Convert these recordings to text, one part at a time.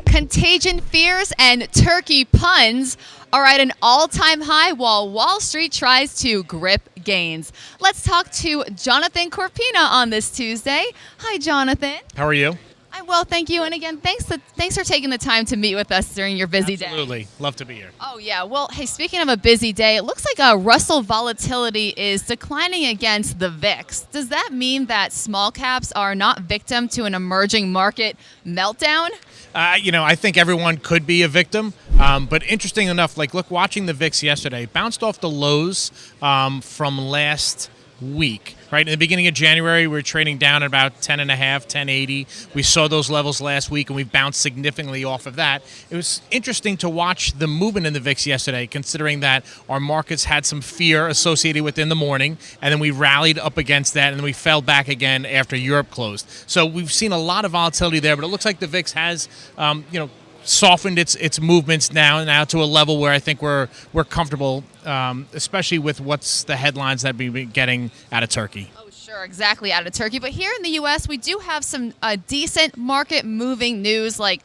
Contagion fears and turkey puns are at an all-time high while Wall Street tries to grip gains. Let's talk to Jonathan Corpina on this Tuesday. Hi, Jonathan. How are you? I'm well, thank you. And again, thanks for taking the time to meet with us during your busy day. Absolutely. Love to be here. Oh, yeah. Well, hey, speaking of a busy day, it looks like Russell volatility is declining against the VIX. Does that mean that small caps are not victim to an emerging market meltdown? I think everyone could be a victim. But interesting enough, look, watching the VIX yesterday, bounced off the lows from last week. Right in the beginning of January, we were trading down at about 10.5, 1080. We saw those levels last week, and we've bounced significantly off of that. It was interesting to watch the movement in the VIX yesterday, considering that our markets had some fear associated with in the morning, and then we rallied up against that, and then we fell back again after Europe closed. So we've seen a lot of volatility there, but it looks like the VIX has, softened its movements now to a level where I think we're comfortable, especially with what's the headlines that we've been getting out of Turkey. Oh, sure, exactly, out of Turkey. But here in the U.S., we do have some decent market-moving news, like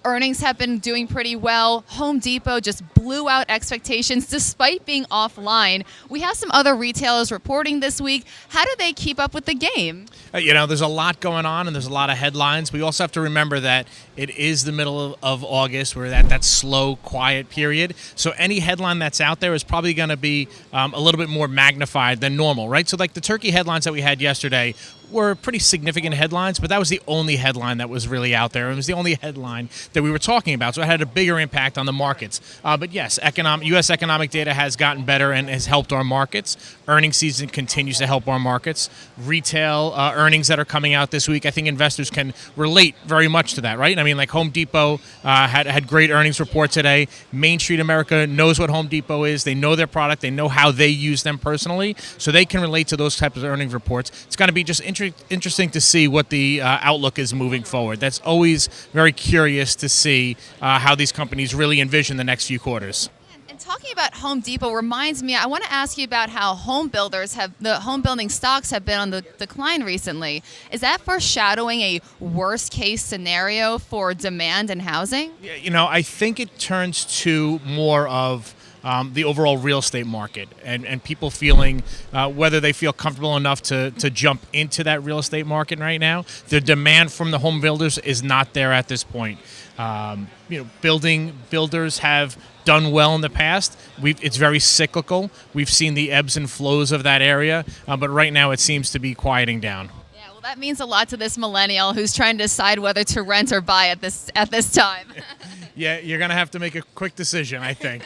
earnings have been doing pretty well. Home Depot just blew out expectations despite being offline. We have some other retailers reporting this week. How do they keep up with the game? There's a lot going on, and there's a lot of headlines. We also have to remember that it is the middle of August. We're at that slow, quiet period. So any headline that's out there is probably going to be a little bit more magnified than normal, right? So like the Turkey headlines that we had yesterday were pretty significant headlines, but that was the only headline that was really out there. It was the only headline that we were talking about, so it had a bigger impact on the markets. But yes, U.S. economic data has gotten better and has helped our markets. Earnings season continues to help our markets. Retail earnings that are coming out this week, I think investors can relate very much to that, right? I mean, like Home Depot had great earnings report today. Main Street America knows what Home Depot is. They know their product. They know how they use them personally, so they can relate to those types of earnings reports. It's going to be just interesting to see what the outlook is moving forward. That's always very curious to see how these companies really envision the next few quarters. And talking about Home Depot reminds me, I want to ask you about how the home building stocks have been on the decline recently. Is that foreshadowing a worst case scenario for demand and housing? Yeah, I think it turns to more of the overall real estate market and people feeling whether they feel comfortable enough to jump into that real estate market right now. The demand from the home builders is not there at this point. Builders have done well in the past. It's very cyclical. We've seen the ebbs and flows of that area, but right now it seems to be quieting down. Yeah, well, that means a lot to this millennial who's trying to decide whether to rent or buy at this time. Yeah, you're going to have to make a quick decision, I think.